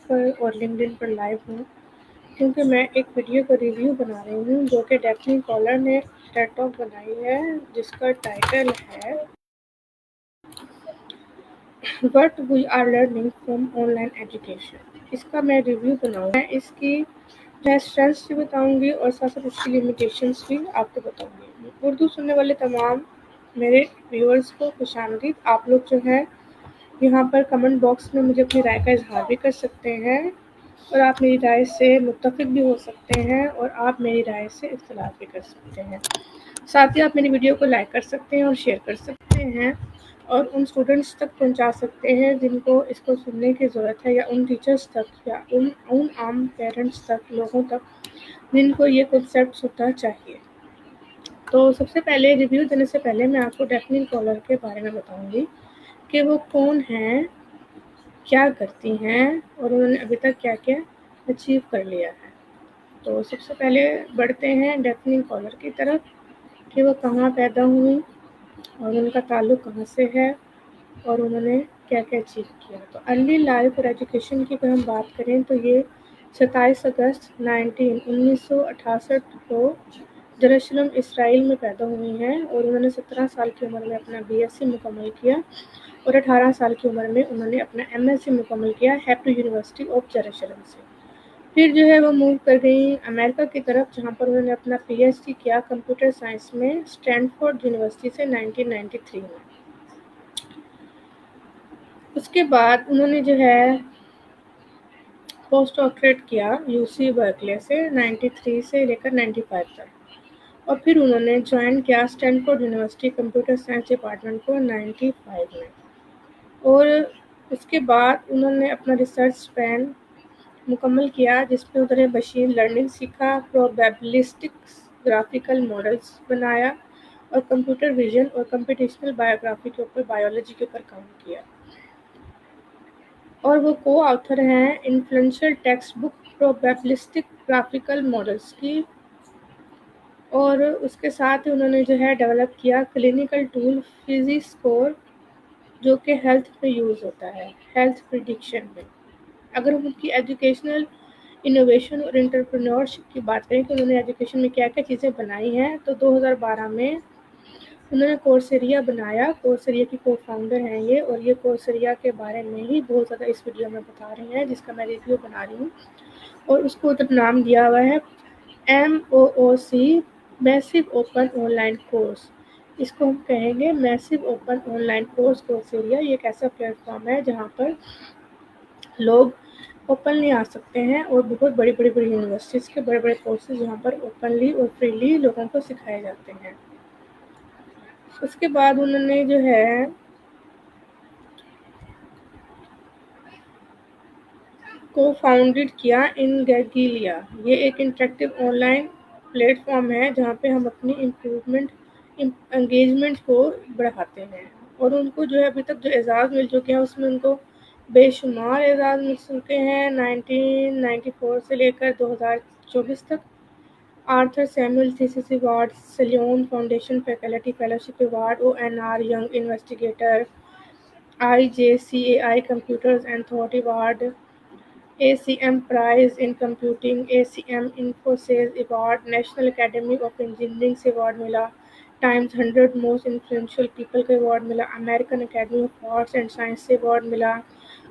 پر اور LinkedIn پر live ہوں کیونکہ میں ایک ویڈیو کا ریویو بنا رہی ہوں جو کہ ڈیفنی کالر نے ٹیڈ ٹاک بنائی ہے جس کا ٹائٹل ہے what we are learning from online education. اس کا میں ریویو بناؤں میں اس کی اسٹرینتھس بھی بتاؤں گی اور ساتھ ساتھ اس کی لمیٹیشنس بھی آپ کو بتاؤں گی۔ اردو سننے والے تمام میرے ویورز کو خوش آمدید۔ آپ لوگ جو ہے یہاں پر کمنٹ باکس میں مجھے اپنی رائے کا اظہار بھی کر سکتے ہیں اور آپ میری رائے سے متفق بھی ہو سکتے ہیں اور آپ میری رائے سے اختلاف بھی کر سکتے ہیں۔ ساتھ ہی آپ میری ویڈیو کو لائک کر سکتے ہیں اور شیئر کر سکتے ہیں اور ان اسٹوڈنٹس تک پہنچا سکتے ہیں جن کو اس کو سننے کی ضرورت ہے، یا ان ٹیچرس تک، یا ان عام پیرنٹس تک، لوگوں تک جن کو یہ کنسیپٹ سننا چاہیے۔ تو سب سے پہلے ریویو دینے سے پہلے میں آپ کو ڈیفنی کالر کے بارے میں بتاؤں گی کہ وہ کون ہیں، کیا کرتی ہیں اور انہوں نے ابھی تک کیا کیا اچیو کر لیا ہے۔ تو سب سے پہلے بڑھتے ہیں ڈیفنی کالر کی طرف کہ وہ کہاں پیدا ہوئی اور ان کا تعلق کہاں سے ہے اور انہوں نے کیا کیا اچیو کیا۔ تو ارلی لائف اور ایجوکیشن کی اگر ہم بات کریں تو یہ 27 اگست 1968 کو جروسلم اسرائیل میں پیدا ہوئی ہیں اور انہوں نے 17 سال کی عمر میں اپنا BSc مکمل کیا اور 18 سال کی عمر میں انہوں نے اپنا MSc مکمل کیا ہیبرو یونیورسٹی آف جروسلم سے۔ پھر جو ہے وہ موو کر گئی امریکہ کی طرف جہاں پر انہوں نے اپنا PhD کیا کمپیوٹر سائنس میں اسٹینفورڈ یونیورسٹی سے 1993 میں۔ اس کے بعد انہوں نے جو ہے پوسٹ ڈاکٹریٹ کیا UC برکلے سے 93 سے لے کر 95 تک، اور پھر انہوں نے جوائن کیا Stanford university computer science department کو 95 میں، اور اس کے بعد انہوں نے اپنا ریسرچ اسپین مکمل کیا جس میں انہوں نے مشین لرننگ سیکھا، پروبیبلسٹکس گرافیکل ماڈلز بنایا اور کمپیوٹر ویژن اور کمپیوٹیشنل بایوگرافی کے اوپر بایولوجی کے اوپر کام کیا، اور وہ کو آتھر ہیں influential textbook probabilistic graphical models کی، اور اس کے ساتھ انہوں نے جو ہے ڈیولپ کیا کلینیکل ٹول فزی اسکور جو کہ ہیلتھ میں یوز ہوتا ہے، ہیلتھ پریڈکشن میں۔ اگر ہم ان کی ایجوکیشنل انوویشن اور انٹرپرینورشپ کی بات کریں کہ انہوں نے ایجوکیشن میں کیا کیا چیزیں بنائی ہیں تو 2012 میں انہوں نے کورسیریا بنایا۔ کورسیریا کی کو فاؤنڈر ہیں یہ، اور یہ کورسیریا کے بارے میں ہی بہت زیادہ اس ویڈیو میں بتا رہی ہیں جس کا میں ریویو بنا رہی ہوں، اور اس کو نام دیا ہوا ہے MOOC massive open online course. اس کو ہم کہیں گے massive open online course Coursera. یہ ایک ایسا پلیٹ فارم ہے جہاں پر لوگ اوپنلی آ سکتے ہیں اور بہت بڑی یونیورسٹیز کے بڑے کورسز یہاں پر اوپنلی اور فریلی لوگوں کو سکھائے جاتے ہیں۔ اس کے بعد انہوں نے جو ہے کو فاؤنڈڈ کیا انگیلیا۔ یہ ایک interactive on line plate form ہے جہاں پہ ہم اپنی انگیجمنٹ کو بڑھاتے ہیں، اور ان کو جو ہے ابھی تک جو اعزاز مل چکے ہیں اس میں ان کو بے شمار اعزاز مل چکے ہیں 1994 سے لے کر 2024 تک۔ Arthur Samuel thesis award, Sloan foundation faculty fellowship award, ONR young investigator, IJCAI computers and thought award, ACM prize in computing, ACM Infosys award, national academy of engineering سے ایوارڈ ملا، ٹائمز 100 موسٹ انفلوئنشل پیپل کا award ملا، American academy of arts and science سے award ملا،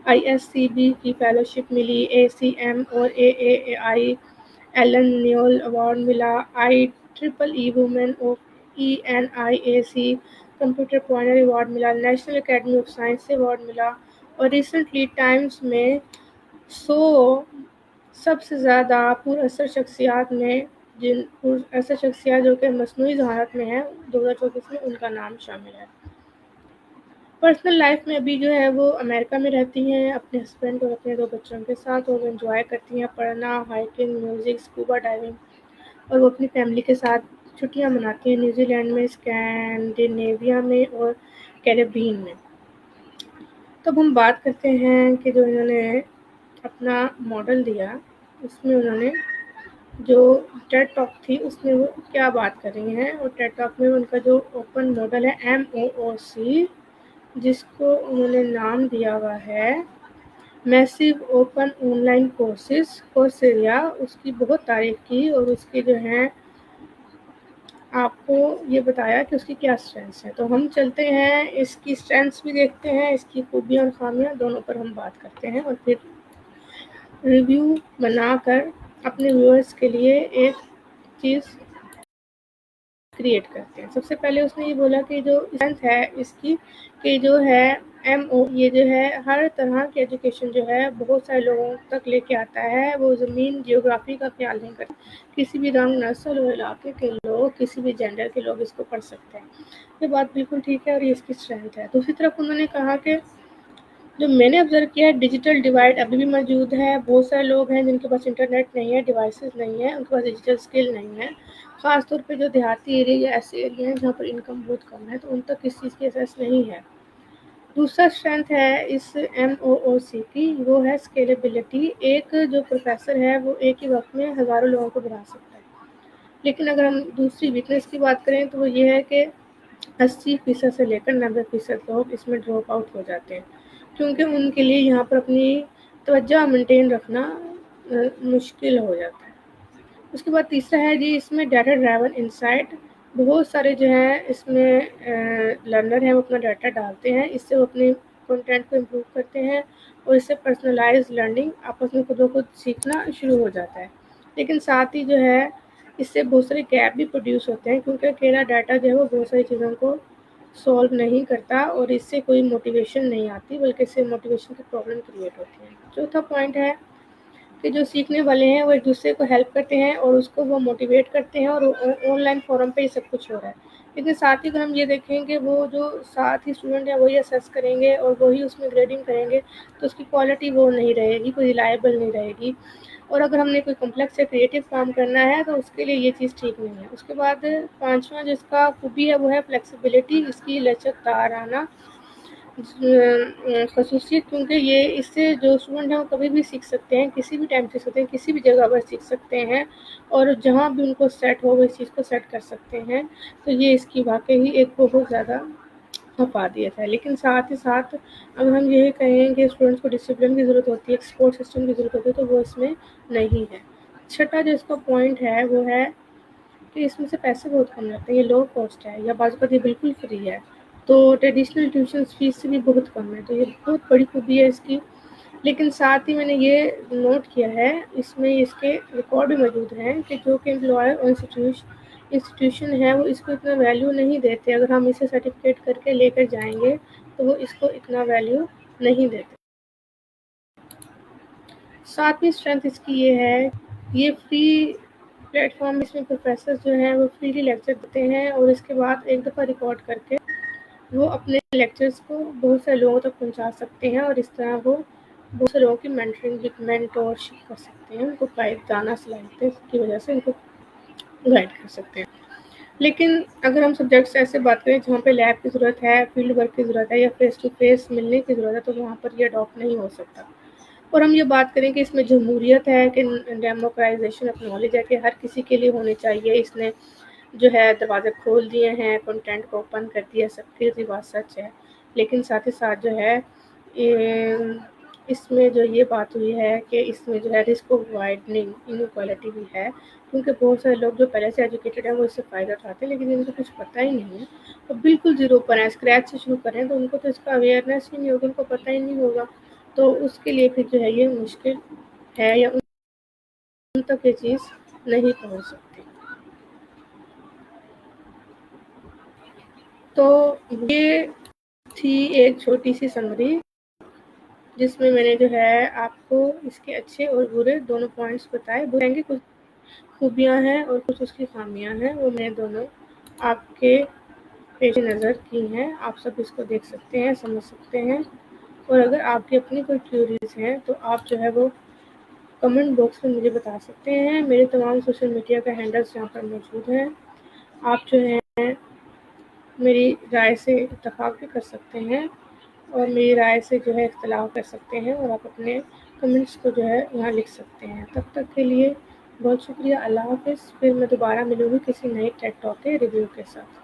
ISCB کی fellowship ملی، ACM اور AAAI Allen Newell award ملا، IEEE women of ENIAC computer pioneer award ملا، نیشنل اکیڈمی آف سائنس سے ایوارڈ ملا، اور ریسنٹلی ٹائمز میں 100 سب سے زیادہ پر اثر شخصیات میں ایسے شخصیات جو کہ مصنوعی ذہانت میں ہیں 2024 میں، ان کا نام شامل ہے۔ پرسنل لائف میں ابھی جو ہے وہ امریکہ میں رہتی ہیں اپنے ہسبینڈ اور اپنے 2 بچوں کے ساتھ، اور وہ انجوائے کرتی ہیں پڑھنا، ہائکنگ، میوزک، اسکوبا ڈائیونگ، اور وہ اپنی فیملی کے ساتھ چھٹیاں مناتی ہیں نیوزی لینڈ میں، اسکینڈینیویا میں اور کیریبین میں۔ تب ہم بات کرتے ہیں کہ جو انہوں نے اپنا ماڈل دیا اس میں انہوں نے جو ٹیڈ ٹاک تھی اس میں وہ کیا بات کر رہی ہیں، اور ٹیڈ ٹاک میں ان کا جو اوپن ماڈل ہے MOOC جس کو انہوں نے نام دیا ہوا ہے massive open online courses Coursera اس کی بہت تعریف کی اور اس کے جو ہیں آپ کو یہ بتایا کہ اس کی کیا اسٹرینثs ہیں. تو ہم چلتے ہیں اس کی اسٹرینثs بھی دیکھتے ہیں، اس کی خوبیاں اور خامیاں دونوں پر ہم بات کرتے ہیں اور پھر ریویو بنا کر اپنے ویورز کے لیے ایک چیز کریٹ کرتے ہیں. سب سے پہلے اس نے یہ بولا کہ جو اسٹرینتھ ہے اس کی کہ جو ہے ایم او یہ جو ہے ہر طرح کی ایجوکیشن جو ہے بہت سارے لوگوں تک لے کے آتا ہے. وہ زمین جیوگرافی کا خیال نہیں کرتا. کسی بھی رنگ نسل اور علاقے کے لوگ کسی بھی جینڈر کے لوگ اس کو پڑھ سکتے ہیں. یہ بات بالکل ٹھیک ہے اور یہ اس کی اسٹرینتھ ہے. دوسری طرف انہوں نے کہا کہ جو میں نے آبزرو کیا ہے ڈیجیٹل ڈیوائڈ ابھی بھی موجود ہے. بہت سارے لوگ ہیں جن کے پاس انٹرنیٹ نہیں ہے، ڈیوائسز نہیں ہے، ان کے پاس ڈیجیٹل اسکل نہیں ہے. خاص طور پہ جو دیہاتی ایریا یا ایسے ایریا ہیں جہاں پر انکم بہت کم ہے تو ان تک اس چیز کی ایکسیس نہیں ہے. دوسرا اسٹرینتھ ہے اس ایم او او سی کی وہ ہے اسکیلیبلٹی. ایک جو پروفیسر ہے وہ ایک ہی وقت میں ہزاروں لوگوں کو پڑھا سکتا ہے. لیکن اگر ہم دوسری ویکنیس کی بات کریں تو وہ یہ ہے کہ 80% سے لے کر 90% لوگ اس میں ڈراپ آؤٹ ہو جاتے ہیں کیونکہ ان کے لیے یہاں پر اپنی توجہ مینٹین رکھنا مشکل ہو جاتا ہے. اس کے بعد تیسرا ہے جی اس میں ڈیٹا ڈرائیون انسائٹ. بہت سارے جو ہیں اس میں لرنر ہیں وہ اپنا ڈیٹا ڈالتے ہیں، اس سے وہ اپنے کنٹینٹ کو امپروو کرتے ہیں اور اس سے پرسنلائز لرننگ آپس میں خود و خود سیکھنا شروع ہو جاتا ہے. لیکن ساتھ ہی جو ہے اس سے بہت سارے گیپ بھی پروڈیوس ہوتے ہیں کیونکہ اکیلا ڈاٹا جو ہے وہ بہت ساری چیزوں کو سولو نہیں کرتا اور اس سے کوئی موٹیویشن نہیں آتی بلکہ اس سے موٹیویشن کی پرابلم کریٹ ہوتی ہے. چوتھا پوائنٹ ہے کہ جو سیکھنے والے ہیں وہ ایک دوسرے کو ہیلپ کرتے ہیں اور اس کو وہ موٹیویٹ کرتے ہیں اور آن لائن فورم پہ یہ سب کچھ ہو رہا ہے. لیکن ساتھ ہی اگر ہم یہ دیکھیں کہ وہ جو ساتھ ہی اسٹوڈنٹ ہیں وہی اسیس کریں گے اور وہی اس میں گریڈنگ کریں گے تو اس کی کوالٹی وہ نہیں رہے گی، کوئی ریلائبل نہیں رہے گی. اور اگر ہم نے کوئی کمپلیکس یا کریٹو کام کرنا ہے تو اس کے لیے یہ چیز ٹھیک نہیں ہے. اس کے بعد پانچواں جس کا خوبی ہے وہ ہے فلیکسیبلٹی. اس کی لچکدارانہ خصوصیت کیونکہ یہ اس سے جو اسٹوڈنٹ ہیں وہ کبھی بھی سیکھ سکتے ہیں، کسی بھی ٹائم سیکھ سکتے ہیں، کسی بھی جگہ پر سیکھ سکتے ہیں اور جہاں بھی ان کو سیٹ ہو وہ اس چیز کو سیٹ کر سکتے ہیں. تو یہ اس کی واقعی ایک بہت زیادہ افادیت ہے. لیکن ساتھ ہی ساتھ اگر ہم یہ کہیں کہ اسٹوڈنٹس کو ڈسپلن کی ضرورت ہوتی ہے، ایک سپورٹ سسٹم کی ضرورت ہوتی ہے تو وہ اس میں نہیں ہے. چھٹا جو اس کا پوائنٹ ہے وہ ہے کہ اس میں سے پیسے بہت کم لگتے ہیں. یہ لو کاسٹ ہے یا بعض اوقات یہ بالکل فری ہے تو ٹریڈیشنل ٹیوشن فیس سے بھی بہت کم ہے. تو یہ بہت بڑی خوبی ہے اس کی. لیکن ساتھ ہی میں نے یہ نوٹ کیا ہے اس میں اس کے ریکارڈ بھی موجود ہیں کہ جو کہ امپلائر اور انسٹیٹیوشن ہے وہ اس کو اتنا ویلیو نہیں دیتے. اگر ہم اسے سرٹیفکیٹ کر کے لے کر جائیں گے تو وہ اس کو اتنا ویلیو نہیں دیتے. ساتویں اسٹرینتھ اس کی یہ ہے یہ فری پلیٹ فارم. اس میں پروفیسر جو ہیں وہ فریلی لیکچر دیتے ہیں اور اس کے بعد ایک دفعہ ریکارڈ کر کے وہ اپنے لیکچرز کو بہت سے لوگوں تک پہنچا سکتے ہیں اور اس طرح وہ بہت سے لوگوں کی مینٹورشپ کر سکتے ہیں، ان کو دانہ صلاحیت کی وجہ سے ان کو گائڈ کر سکتے ہیں. لیکن اگر ہم سبجیکٹس ایسے بات کریں جہاں پہ لیب کی ضرورت ہے، فیلڈ ورک کی ضرورت ہے یا فیس ٹو فیس ملنے کی ضرورت ہے تو وہاں پر یہ اڈاپٹ نہیں ہو سکتا. اور ہم یہ بات کریں کہ اس میں جمہوریت ہے کہ ڈیموکرائزیشن آف نالج ہے کہ ہر کسی کے لیے ہونی چاہیے. اس نے جو ہے دروازے کھول دیے ہیں، کنٹینٹ کو اوپن کر دیا، سب کی بات سچ ہے. لیکن ساتھ ہی ساتھ جو ہے اس میں جو یہ بات ہوئی ہے کہ اس میں جو ہے رسک آف وائڈننگ انکوالٹی بھی ہے کیونکہ بہت سارے لوگ جو پہلے سے ایجوکیٹڈ ہیں وہ اس سے فائدہ اٹھاتے ہیں لیکن ان کو کچھ پتہ ہی نہیں ہے. تو بالکل زیرو پر ہیں، اسکریچ سے شروع کریں تو ان کو تو اس کا اویئرنیس ہی نہیں ہوگا، ان کو پتہ ہی نہیں ہوگا. تو اس کے لیے پھر جو ہے یہ مشکل ہے یا ان تک یہ چیز نہیں پہنچ سکتی. تو یہ تھی ایک چھوٹی سی سمری جس میں نے جو ہے آپ کو اس کے اچھے اور برے دونوں پوائنٹس بتائے. بتائیں گے کچھ خوبیاں ہیں اور کچھ اس کی خامیاں ہیں، وہ میں دونوں آپ کے پیش نظر کی ہیں. آپ سب اس کو دیکھ سکتے ہیں، سمجھ سکتے ہیں. اور اگر آپ کی اپنی کوئی کیوریز ہیں تو آپ جو ہے وہ کمنٹ باکس میں مجھے بتا سکتے ہیں. میرے تمام سوشل میڈیا کا ہینڈلز یہاں پر موجود ہیں. آپ جو ہیں میری رائے سے اتفاق بھی کر سکتے ہیں اور میری رائے سے جو ہے اختلاف کر سکتے ہیں اور آپ اپنے کمنٹس کو جو ہے یہاں لکھ سکتے ہیں. تب تک کے لیے بہت شکریہ. اللہ حافظ. پھر میں دوبارہ ملوں گی کسی نئے ٹیک ٹاک کے ریویو کے ساتھ.